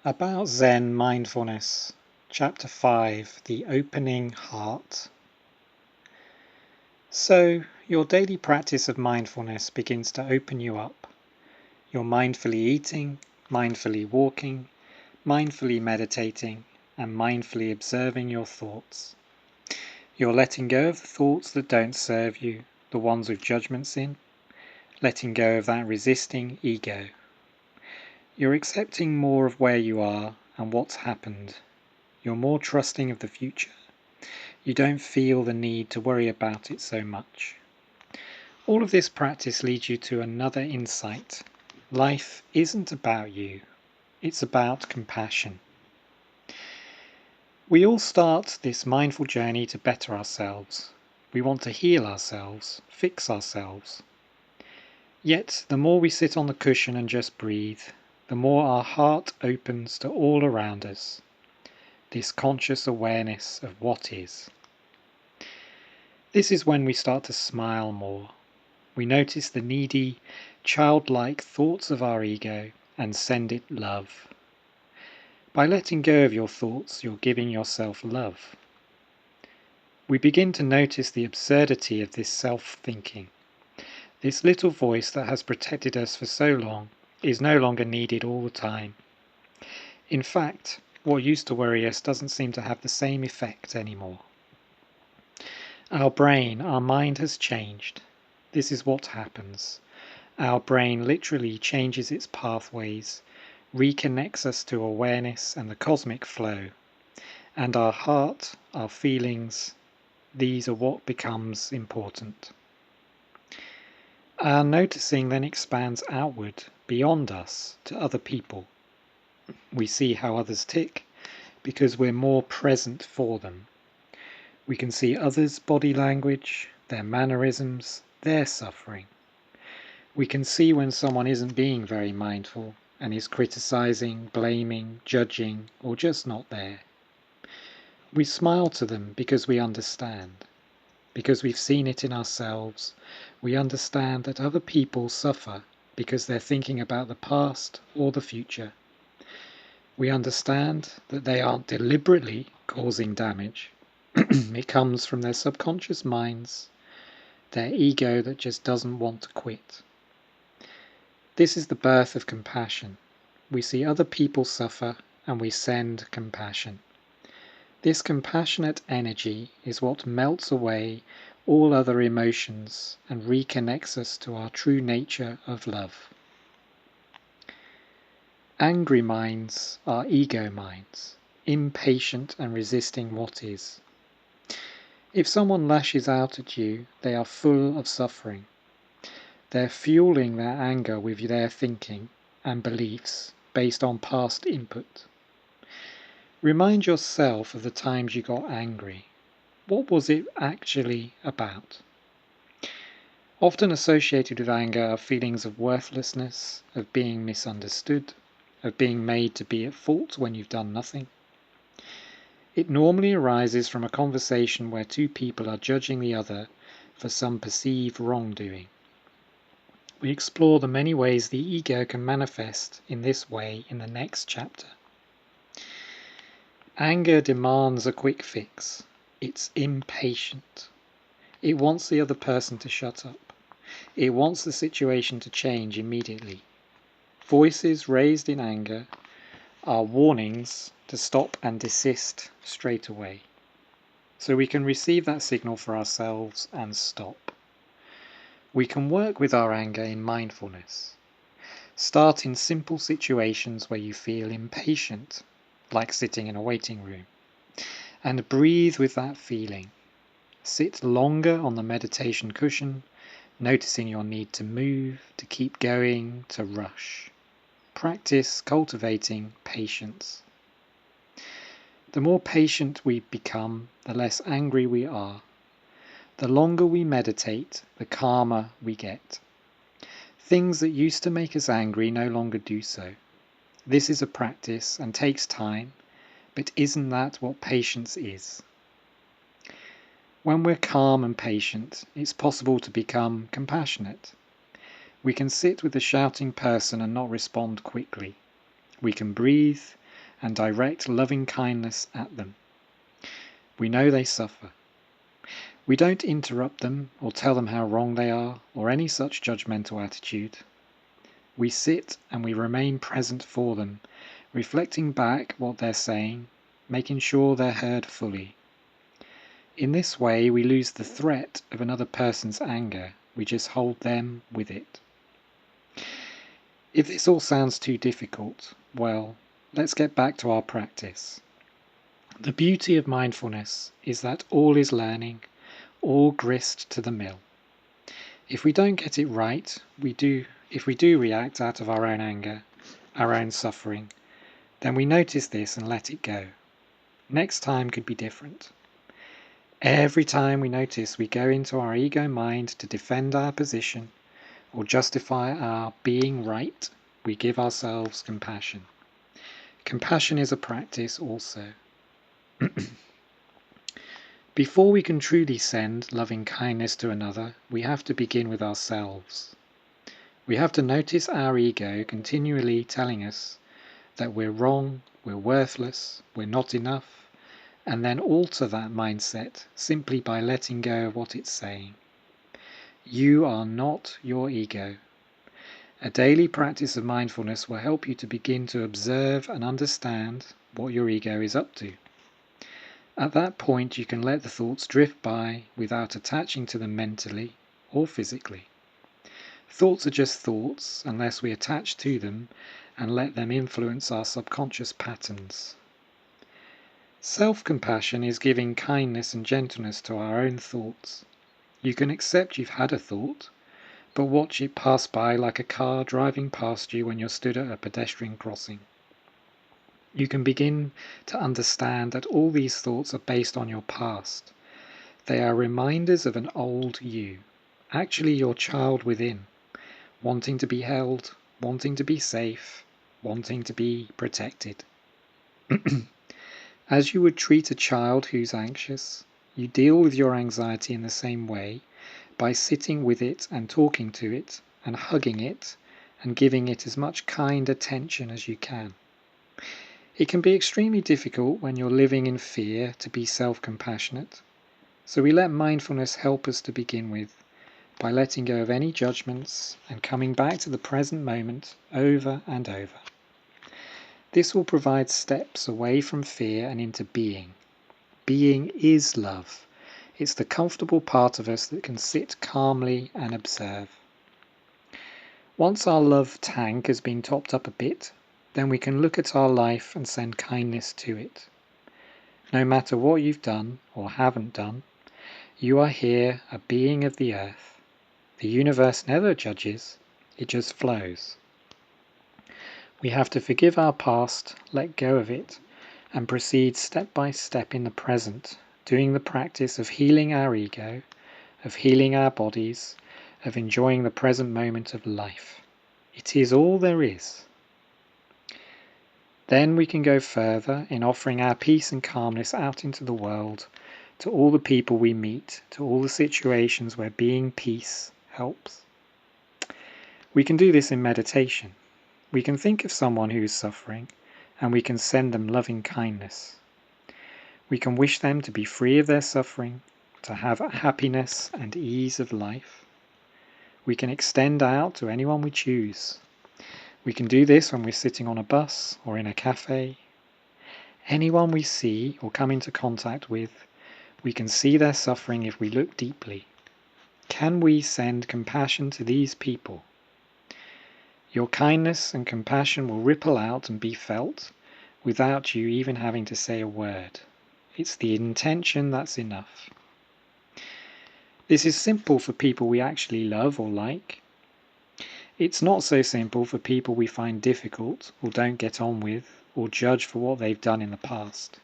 About Zen Mindfulness, Chapter 5, The Opening Heart. So, your daily practice of mindfulness begins to open you up. You're mindfully eating, mindfully walking, mindfully meditating, and mindfully observing your thoughts. You're letting go of the thoughts that don't serve you, the ones with judgments in, letting go of that resisting ego. You're accepting more of where you are and what's happened. You're more trusting of the future. You don't feel the need to worry about it so much. All of this practice leads you to another insight. Life isn't about you. It's about compassion. We all start this mindful journey to better ourselves. We want to heal ourselves, fix ourselves. Yet, the more we sit on the cushion and just breathe, the more our heart opens to all around us. This conscious awareness of what is. This is when we start to smile more. We notice the needy, childlike thoughts of our ego and send it love. By letting go of your thoughts, you're giving yourself love. We begin to notice the absurdity of this self-thinking. This little voice that has protected us for so long is no longer needed all the time. In fact, what used to worry us doesn't seem to have the same effect anymore. Our brain, our mind has changed. This is what happens. Our brain literally changes its pathways, reconnects us to awareness and the cosmic flow. And our heart, our feelings, these are what becomes important. Our noticing then expands outward, beyond us, to other people. We see how others tick because we're more present for them. We can see others' body language, their mannerisms, their suffering. We can see when someone isn't being very mindful and is criticizing, blaming, judging, or just not there. We smile to them because we understand. Because we've seen it in ourselves, we understand that other people suffer because they're thinking about the past or the future. We understand that they aren't deliberately causing damage. It comes from their subconscious minds, their ego that just doesn't want to quit. This is the birth of compassion. We see other people suffer and we send compassion. This compassionate energy is what melts away all other emotions and reconnects us to our true nature of love. Angry minds are ego minds, impatient and resisting what is. If someone lashes out at you, they are full of suffering. They're fueling their anger with their thinking and beliefs based on past input. Remind yourself of the times you got angry. What was it actually about? Often associated with anger are feelings of worthlessness, of being misunderstood, of being made to be at fault when you've done nothing. It normally arises from a conversation where two people are judging the other for some perceived wrongdoing. We explore the many ways the ego can manifest in this way in the next chapter. Anger demands a quick fix. It's impatient. It wants the other person to shut up. It wants the situation to change immediately. Voices raised in anger are warnings to stop and desist straight away. So we can receive that signal for ourselves and stop. We can work with our anger in mindfulness. Start in simple situations where you feel impatient, like sitting in a waiting room, and breathe with that feeling. Sit longer on the meditation cushion, noticing your need to move, to keep going, to rush. Practice cultivating patience. The more patient we become, the less angry we are. The longer we meditate, the calmer we get. Things that used to make us angry no longer do so. This is a practice and takes time, but isn't that what patience is? When we're calm and patient, it's possible to become compassionate. We can sit with a shouting person and not respond quickly. We can breathe, and direct loving kindness at them. We know they suffer. We don't interrupt them or tell them how wrong they are or any such judgmental attitude. We sit and we remain present for them, reflecting back what they're saying, making sure they're heard fully. In this way, we lose the threat of another person's anger. We just hold them with it. If this all sounds too difficult, well, let's get back to our practice. The beauty of mindfulness is that all is learning, all grist to the mill. If we don't get it right, if we do react out of our own anger, our own suffering, then we notice this and let it go. Next time could be different. Every time we notice we go into our ego mind to defend our position or justify our being right, we give ourselves compassion. Compassion is a practice also. Before we can truly send loving kindness to another, we have to begin with ourselves. We have to notice our ego continually telling us that we're wrong, we're worthless, we're not enough, and then alter that mindset simply by letting go of what it's saying. You are not your ego. A daily practice of mindfulness will help you to begin to observe and understand what your ego is up to. At that point, you can let the thoughts drift by without attaching to them mentally or physically. Thoughts are just thoughts unless we attach to them and let them influence our subconscious patterns. Self-compassion is giving kindness and gentleness to our own thoughts. You can accept you've had a thought, but watch it pass by like a car driving past you when you're stood at a pedestrian crossing. You can begin to understand that all these thoughts are based on your past. They are reminders of an old you, actually your child within, wanting to be held, wanting to be safe, wanting to be protected. As you would treat a child who's anxious, you deal with your anxiety in the same way by sitting with it and talking to it and hugging it and giving it as much kind attention as you can. It can be extremely difficult when you're living in fear to be self-compassionate, so we let mindfulness help us to begin with by letting go of any judgments and coming back to the present moment over and over. This will provide steps away from fear and into being. Being is love. It's the comfortable part of us that can sit calmly and observe. Once our love tank has been topped up a bit, then we can look at our life and send kindness to it. No matter what you've done or haven't done, you are here, a being of the earth. The universe never judges, it just flows. We have to forgive our past, let go of it, and proceed step by step in the present, doing the practice of healing our ego, of healing our bodies, of enjoying the present moment of life. It is all there is. Then we can go further in offering our peace and calmness out into the world, to all the people we meet, to all the situations where being peace helps. We can do this in meditation. We can think of someone who is suffering, and we can send them loving kindness. We can wish them to be free of their suffering, to have happiness and ease of life. We can extend out to anyone we choose. We can do this when we're sitting on a bus or in a cafe. Anyone we see or come into contact with, we can see their suffering if we look deeply. Can we send compassion to these people? Your kindness and compassion will ripple out and be felt without you even having to say a word. It's the intention that's enough. This is simple for people we actually love or like. It's not so simple for people we find difficult or don't get on with or judge for what they've done in the past.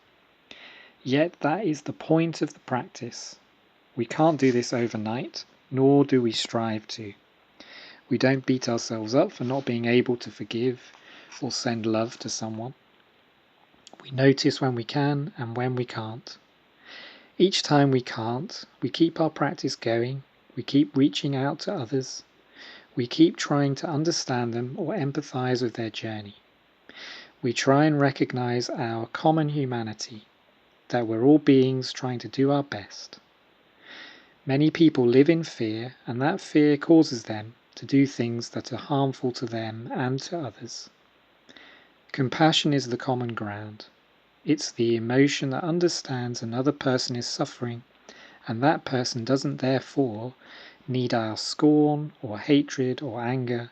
Yet that is the point of the practice. We can't do this overnight, nor do we strive to. We don't beat ourselves up for not being able to forgive or send love to someone. We notice when we can and when we can't. Each time we can't, we keep our practice going, we keep reaching out to others, we keep trying to understand them or empathize with their journey. We try and recognize our common humanity, that we're all beings trying to do our best. Many people live in fear, and that fear causes them to do things that are harmful to them and to others. Compassion is the common ground. It's the emotion that understands another person is suffering, and that person doesn't therefore need our scorn or hatred or anger.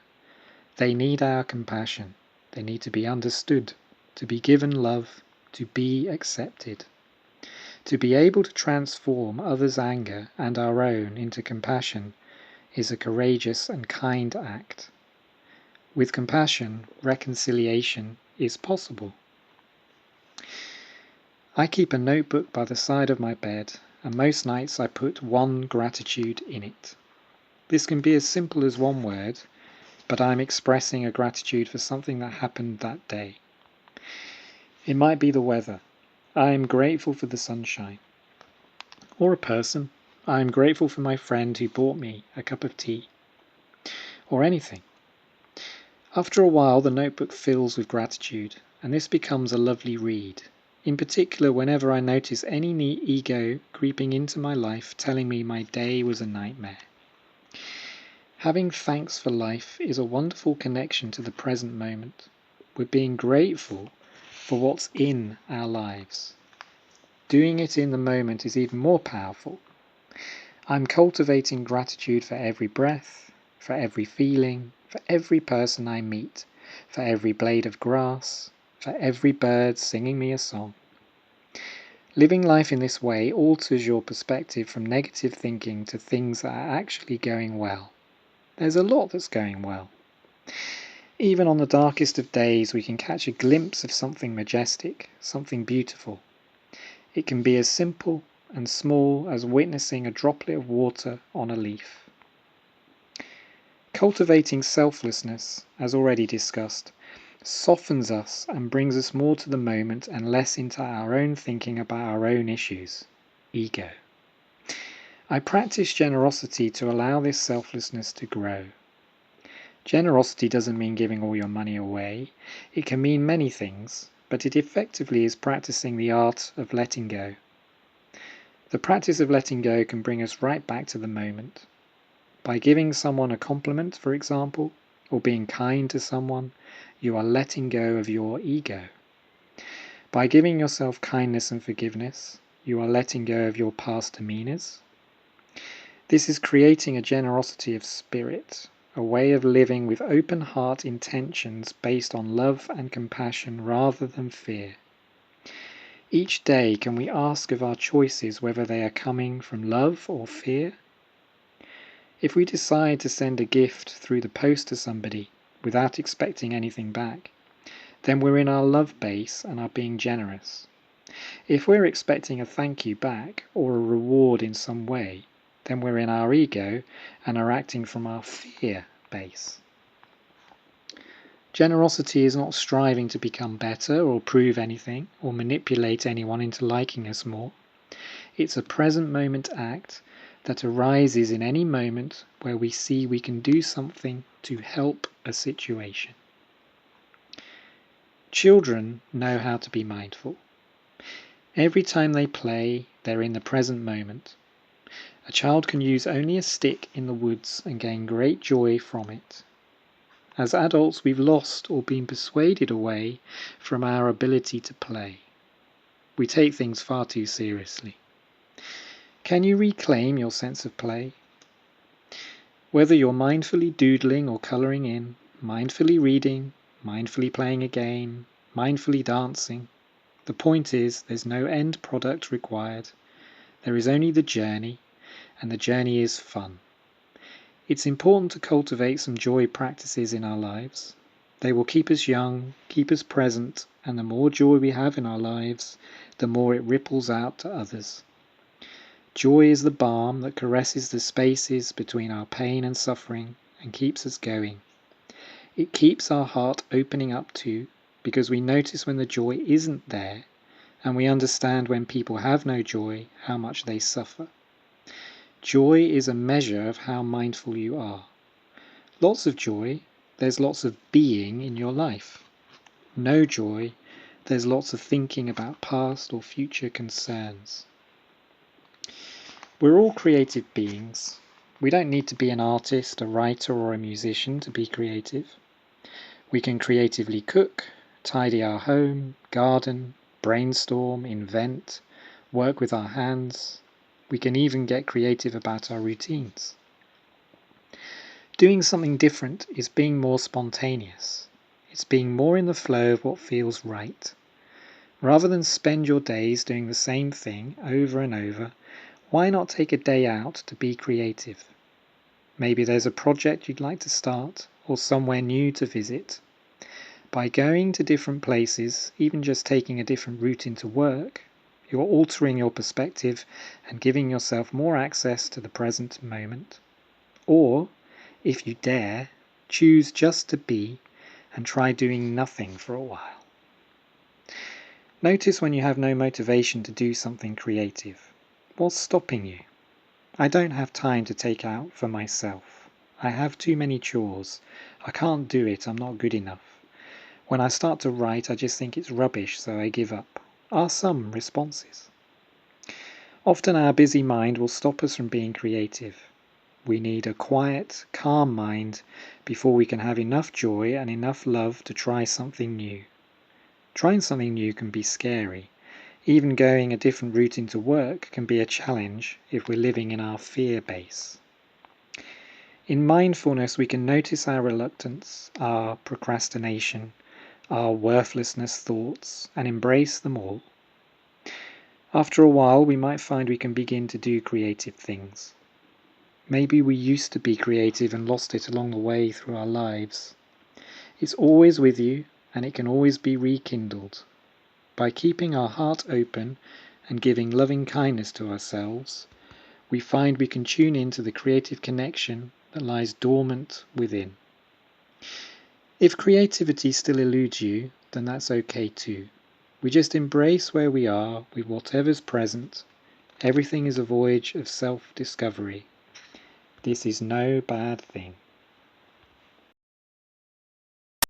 They need our compassion. They need to be understood, to be given love, to be accepted. To be able to transform others' anger and our own into compassion is a courageous and kind act. With compassion, reconciliation is possible. I keep a notebook by the side of my bed, and most nights I put one gratitude in it. This can be as simple as one word, but I'm expressing a gratitude for something that happened that day. It might be the weather. I am grateful for the sunshine. Or a person. I am grateful for my friend who bought me a cup of tea. Or anything. After a while, the notebook fills with gratitude, and this becomes a lovely read. In particular, whenever I notice any ego creeping into my life telling me my day was a nightmare. Having thanks for life is a wonderful connection to the present moment. We're being grateful for what's in our lives. Doing it in the moment is even more powerful. I'm cultivating gratitude for every breath, for every feeling, for every person I meet, for every blade of grass, for every bird singing me a song. Living life in this way alters your perspective from negative thinking to things that are actually going well. There's a lot that's going well. Even on the darkest of days, we can catch a glimpse of something majestic, something beautiful. It can be as simple and small as witnessing a droplet of water on a leaf. Cultivating selflessness, as already discussed, softens us and brings us more to the moment and less into our own thinking about our own issues, ego. I practice generosity to allow this selflessness to grow. Generosity doesn't mean giving all your money away. It can mean many things, but it effectively is practicing the art of letting go. The practice of letting go can bring us right back to the moment. By giving someone a compliment, for example, or being kind to someone, you are letting go of your ego. By giving yourself kindness and forgiveness, you are letting go of your past demeanors. This is creating a generosity of spirit, a way of living with open heart intentions based on love and compassion rather than fear. Each day, can we ask of our choices whether they are coming from love or fear? If we decide to send a gift through the post to somebody without expecting anything back, then we're in our love base and are being generous. If we're expecting a thank you back or a reward in some way, then we're in our ego and are acting from our fear base. Generosity is not striving to become better or prove anything or manipulate anyone into liking us more. It's a present moment act that arises in any moment where we see we can do something to help a situation. Children know how to be mindful. Every time they play, they're in the present moment. A child can use only a stick in the woods and gain great joy from it. As adults, we've lost or been persuaded away from our ability to play. We take things far too seriously. Can you reclaim your sense of play? Whether you're mindfully doodling or colouring in, mindfully reading, mindfully playing a game, mindfully dancing, the point is there's no end product required. There is only the journey, and the journey is fun. It's important to cultivate some joy practices in our lives. They will keep us young, keep us present, and the more joy we have in our lives, the more it ripples out to others. Joy is the balm that caresses the spaces between our pain and suffering and keeps us going. It keeps our heart opening up too, because we notice when the joy isn't there, and we understand when people have no joy, how much they suffer. Joy is a measure of how mindful you are. Lots of joy, there's lots of being in your life. no joy, there's lots of thinking about past or future concerns. We're all creative beings. We don't need to be an artist, a writer, or a musician to be creative. We can creatively cook, tidy our home, garden, brainstorm, invent, work with our hands. We can even get creative about our routines. Doing something different is being more spontaneous. It's being more in the flow of what feels right. Rather than spend your days doing the same thing over and over, why not take a day out to be creative? Maybe there's a project you'd like to start or somewhere new to visit. By going to different places, even just taking a different route into work, you're altering your perspective and giving yourself more access to the present moment. Or, if you dare, choose just to be and try doing nothing for a while. Notice when you have no motivation to do something creative. What's stopping you? I don't have time to take out for myself. I have too many chores. I can't do it, I'm not good enough. When I start to write, I just think it's rubbish, so I give up, are some responses. Often our busy mind will stop us from being creative. We need a quiet, calm mind before we can have enough joy and enough love to try something new. Trying something new can be scary. Even going a different route into work can be a challenge if we're living in our fear base. In mindfulness, we can notice our reluctance, our procrastination, our worthlessness thoughts, and embrace them all. After a while, we might find we can begin to do creative things. Maybe we used to be creative and lost it along the way through our lives. It's always with you, and it can always be rekindled. By keeping our heart open and giving loving kindness to ourselves, we find we can tune into the creative connection that lies dormant within. If creativity still eludes you, then that's okay too. We just embrace where we are with whatever's present. Everything is a voyage of self-discovery. This is no bad thing.